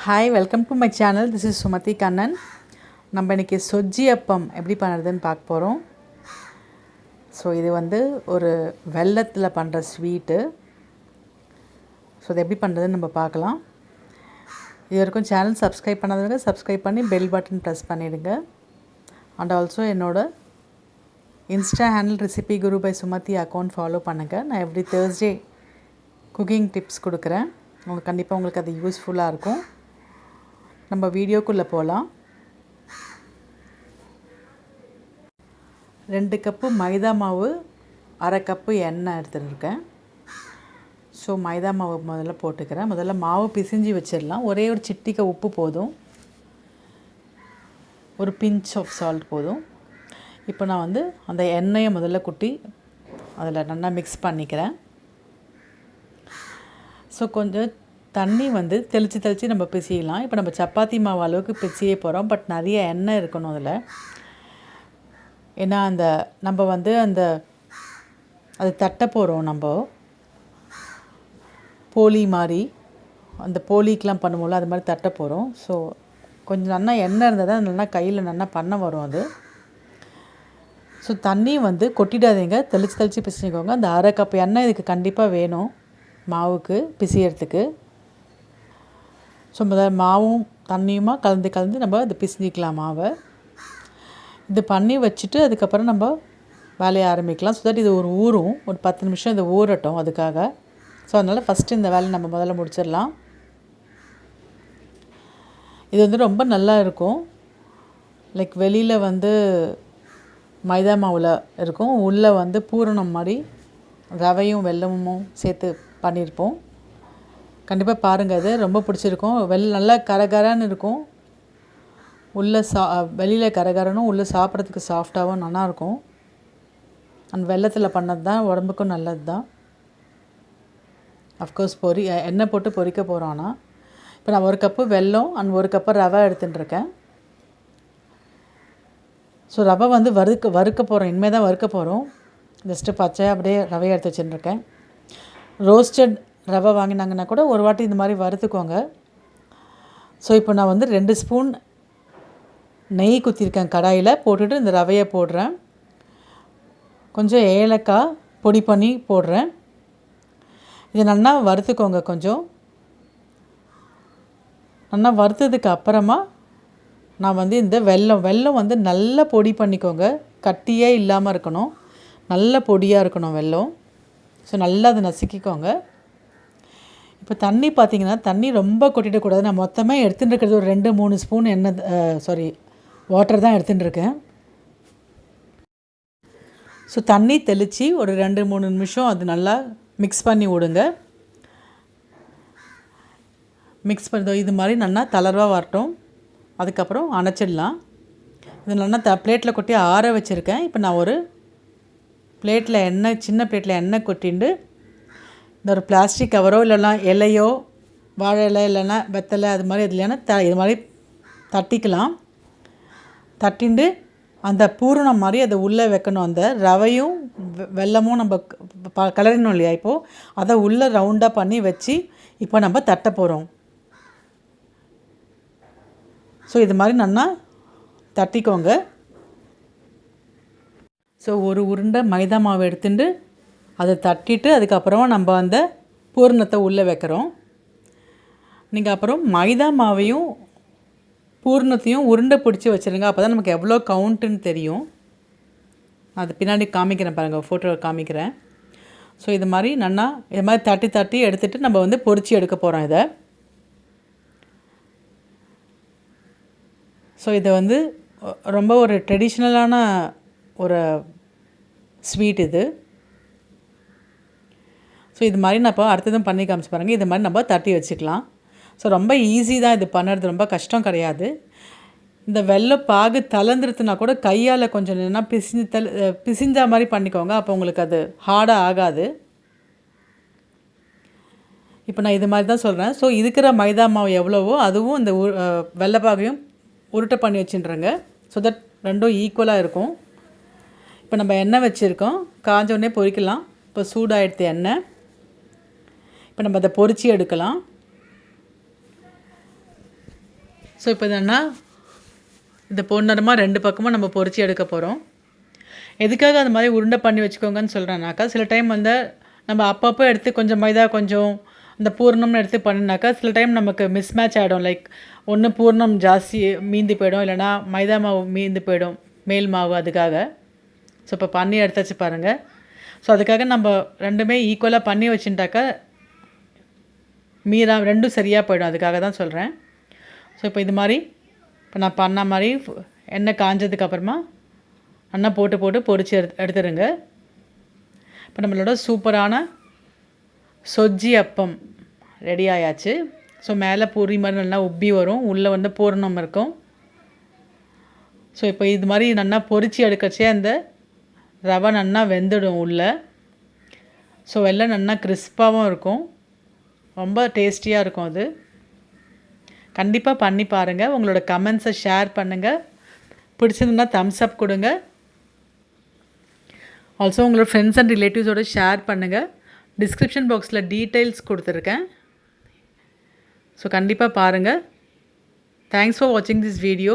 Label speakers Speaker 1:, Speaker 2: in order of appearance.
Speaker 1: Hi, welcome to my channel. This is Sumathi Kannan. நம்ம இன்னைக்கு சொஜ்ஜி அப்பம் எப்படி பண்ணுறதுன்னு பார்க்க போகிறோம். ஸோ இது வந்து ஒரு வெல்லத்தில் பண்ணுற ஸ்வீட்டு. ஸோ இது எப்படி பண்ணுறதுன்னு நம்ம பார்க்கலாம். இது வரைக்கும் சேனல் சப்ஸ்கிரைப் பண்ணாதவங்க சப்ஸ்கிரைப் பண்ணி பெல் பட்டன் ப்ரெஸ் பண்ணிவிடுங்க. அண்ட் ஆல்சோ என்னோட insta handle recipe Guru by Sumathi account follow பண்ணுங்கள். நான் எவ்ரி தேர்ஸ்டே குக்கிங் டிப்ஸ் கொடுக்குறேன். கண்டிப்பாக உங்களுக்கு அது யூஸ்ஃபுல்லாக இருக்கும். நம்ம வீடியோக்குள்ளே போகலாம். 2 கப்பு மைதா மாவு, 1/2 கப்பு எண்ணெய் எடுத்துருக்கேன். ஸோ மைதா மாவு முதல்ல போட்டுக்கிறேன். முதல்ல மாவு பிசைஞ்சு வச்சிடலாம். ஒரே ஒரு சிட்டிகை உப்பு போதும், ஒரு பிஞ்ச் ஆஃப் சால்ட் போதும். இப்போ நான் வந்து அந்த எண்ணெயை முதல்ல கொட்டி அதில் நல்லா மிக்ஸ் பண்ணிக்கிறேன். ஸோ கொஞ்சம் தண்ணி வந்து தெளித்து நம்ம பிசையலாம். இப்போ நம்ம சப்பாத்தி மாவு அளவுக்கு பிசைய போகிறோம். பட் நிறைய எண்ணெய் இருக்கணும் அதில். ஏன்னா நம்ம வந்து அது தட்ட போகிறோம். நம்ம போலி மாதிரி அந்த போலிக்கெலாம் பண்ணுவோம்ல, அது மாதிரி தட்ட போகிறோம். ஸோ கொஞ்சம் நல்லா எண்ணெய் இருந்தால் தான் நல்லா கையில் நல்லா பண்ண வரும் அது. ஸோ தண்ணி வந்து கொட்டிடாதீங்க, தெளித்து பிசைஞ்சிக்கோங்க. அந்த 1/2 கப் எண்ணெய் இதுக்கு கண்டிப்பாக வேணும் மாவுக்கு பிசையறதுக்கு. ஸோ முதல்ல மாவும் தண்ணியுமா கலந்து நம்ம இது பிசைஞ்சிக்கலாம் மாவை. இது பண்ணி வச்சுட்டு அதுக்கப்புறம் நம்ம வேலையை ஆரம்பிக்கலாம். ஸோ தட் இது ஊறும். ஒரு 10 நிமிஷம் இது ஊறட்டும் அதுக்காக. ஸோ அதனால் ஃபஸ்ட்டு இந்த வேலையை நம்ம முதல்ல முடிச்சிடலாம். இது வந்து ரொம்ப நல்லா இருக்கும். லைக் வெளியில் வந்து மைதா மாவில் இருக்கும், உள்ளே வந்து பூரணம் மாதிரி ரவையும் வெல்லமும் சேர்த்து பண்ணியிருப்போம். கண்டிப்பாக பாருங்கள், அது ரொம்ப பிடிச்சிருக்கும். நல்லா கரகரன்னு இருக்கும். உள்ளே வெளியில் கரகரனும், உள்ளே சாப்பிட்றதுக்கு சாஃப்டாகவும் நல்லாயிருக்கும். அந்த வெல்லத்தில் பண்ணது தான் உடம்புக்கும் நல்லது தான். அஃப்கோர்ஸ் எண்ணெய் போட்டு பொரிக்க போகிறோம். ஆனால் இப்போ நான் 1 கப்பு வெல்லம் அண்ட் 1 கப்பு ரவை எடுத்துட்டுருக்கேன். ஸோ ரவை வந்து வறுக்க போகிறோம். இனிமேல் தான் வறுக்க போகிறோம். ஜஸ்ட்டு பச்சையாக அப்படியே ரவையை எடுத்து வச்சுட்டுருக்கேன். ரோஸ்டட் ரவை வாங்கினாங்கன்னா கூட ஒரு வாட்டி இந்த மாதிரி வறுத்துக்கோங்க. ஸோ இப்போ நான் வந்து 2 ஸ்பூன் நெய் குத்திருக்கேன் கடாயில். போட்டுட்டு இந்த ரவையை போடுறேன். கொஞ்சம் ஏலக்காய் பொடி பண்ணி போடுறேன். இதை நல்லா வறுத்துக்கோங்க. கொஞ்சம் நல்லா வறுத்ததுக்கு அப்புறமா நான் வந்து இந்த வெல்லம் வந்து நல்லா பொடி பண்ணிக்கோங்க. கட்டியே இல்லாமல் இருக்கணும், நல்ல பொடியாக இருக்கணும் வெல்லம். ஸோ நல்லா அதை நசுக்கிக்கோங்க. இப்போ தண்ணி பார்த்திங்கன்னா தண்ணி ரொம்ப கொட்டிடக்கூடாது. நான் மொத்தமாக எடுத்துகிட்டு இருக்கிறது ஒரு 2-3 ஸ்பூன் வாட்டர் தான் எடுத்துகிட்டு இருக்கேன். ஸோ தண்ணி தெளித்து ஒரு 2-3 நிமிஷம் அது நல்லா மிக்ஸ் பண்ணி விடுங்க. மிக்ஸ் பண்ணி இது மாதிரி நல்லா தளர்வாக வரட்டும். அதுக்கப்புறம் அணைச்சிடலாம். இது நல்லா பிளேட்டில் கொட்டி ஆற வச்சுருக்கேன். இப்போ நான் ஒரு பிளேட்டில் சின்ன பிளேட்டில் எண்ணெய் கொட்டிண்டு இந்த ஒரு பிளாஸ்டிக் கவரோ இல்லைன்னா இலையோ, வாழை இலை இல்லைன்னா வெத்தலை, அது மாதிரி இல்லைன்னா இது மாதிரி தட்டிக்கலாம். தட்டிண்டு அந்த பூரணம் மாதிரி அதை உள்ளே வைக்கணும். அந்த ரவையும் வெல்லமும் நம்ம கலரணும் இல்லையா, இப்போது அதை உள்ளே ரவுண்டாக பண்ணி வச்சு இப்போ நம்ம தட்ட போகிறோம். ஸோ இது மாதிரி நல்லா தட்டிக்கோங்க. ஸோ ஒரு உருண்டை மைதா மாவு எடுத்துட்டு அதை தட்டிட்டு அதுக்கப்புறமா நம்ம அந்த பூரணத்தை உள்ளே வைக்கிறோம். நீங்கள் அப்புறம் மைதா மாவையும் பூரணத்தையும் உருண்டை பிடிச்சி வச்சுருங்க. அப்போ தான் நமக்கு எவ்வளோ கவுண்ட்டுன்னு தெரியும். அது பின்னாடி காமிக்கிறேன் பாருங்கள், ஃபோட்டோவில் காமிக்கிறேன். ஸோ இது மாதிரி நல்லா இது மாதிரி தட்டி எடுத்துகிட்டு நம்ம வந்து பொரிச்சு எடுக்க போகிறோம் இதை. ஸோ இதை வந்து ரொம்ப ஒரு ட்ரெடிஷ்னலான ஒரு ஸ்வீட் இது. ஸோ இது மாதிரி நான் இப்போ அடுத்ததும் பண்ணி காமிச்சு பாருங்கள். இது மாதிரி நம்ம தட்டி வச்சுக்கலாம். ஸோ ரொம்ப ஈஸி தான் இது பண்ணுறது, ரொம்ப கஷ்டம் கிடையாது. இந்த வெல்லப்பாகு தளர்ந்துருத்துனா கூட கையால் கொஞ்சம் என்ன பிசிஞ்சா மாதிரி பண்ணிக்கோங்க. அப்போ உங்களுக்கு அது ஹார்டாக ஆகாது. இப்போ நான் இது மாதிரி தான் சொல்கிறேன். ஸோ இருக்கிற மைதா மாவு எவ்வளவோ அதுவும் இந்த வெல்லப்பாகையும் உருட்டை பண்ணி வச்சுட்டுருங்க. ஸோ தட் ரெண்டும் ஈக்குவலாக இருக்கும். இப்போ நம்ம எண்ணெய் வச்சுருக்கோம், காஞ்சோடனே பொரிக்கலாம். இப்போ சூடாகிடுது எண்ணெய். இப்போ நம்ம அதை பொரிச்சு எடுக்கலாம். ஸோ இப்போ என்னென்னா இந்த பொன்னரமாக 2 பக்கமும் நம்ம பொரிச்சு எடுக்க போகிறோம். எதுக்காக அந்த மாதிரி உருண்டை பண்ணி வச்சுக்கோங்கன்னு சொல்கிறேன்னாக்கா, சில டைம் வந்து நம்ம அப்பப்போ எடுத்து கொஞ்சம் மைதா கொஞ்சம் இந்த பூர்ணம்னு எடுத்து பண்ணினாக்கா சில டைம் நமக்கு மிஸ்மேட்ச் ஆகிடும். லைக் ஒன்று பூர்ணம் ஜாஸ்தி மீந்து போயிடும், இல்லைனா மைதா மாவு மீந்து போயிடும், மேல் மாவு. அதுக்காக ஸோ இப்போ பண்ணி எடுத்தாச்சு பாருங்கள். ஸோ அதுக்காக நம்ம ரெண்டுமே ஈக்குவலாக பண்ணி வச்சுட்டாக்கா மீதா ரெண்டும் சரியாக போயிடும். அதுக்காக தான் சொல்கிறேன். ஸோ இப்போ இது மாதிரி இப்போ நான் பண்ண மாதிரி எண்ணெய் காஞ்சதுக்கப்புறமா நல்லா போட்டு பொரிச்சு எடுத்துருங்க. இப்போ நம்மளோட சூப்பரான சொஜ்ஜி அப்பம் ரெடி ஆயாச்சு. ஸோ மேலே பூரி மாதிரி நல்லா உப்பி வரும், உள்ளே வந்து பூரணம் இருக்கும். ஸோ இப்போ இது மாதிரி நல்லா பொரிச்சு எடுக்கச்சே அந்த ரவை நல்லா வெந்துடும் உள்ளே. ஸோ எல்லாம் நல்லா கிறிஸ்பாகவும் இருக்கும், ரொம்ப டேஸ்டியாக இருக்கும். அது கண்டிப்பாக பண்ணி பாருங்கள். உங்களோட கமெண்ட்ஸை ஷேர் பண்ணுங்கள். பிடிச்சிருந்தா தம்ஸ் அப் கொடுங்க. ஆல்சோ உங்களோட ஃப்ரெண்ட்ஸ் அண்ட் ரிலேட்டிவ்ஸோடு ஷேர் பண்ணுங்கள். டிஸ்கிரிப்ஷன் பாக்ஸில் டீட்டெயில்ஸ் கொடுத்துருக்கேன். ஸோ கண்டிப்பாக பாருங்கள். தேங்க்ஸ் ஃபார் வாட்சிங் திஸ் வீடியோ.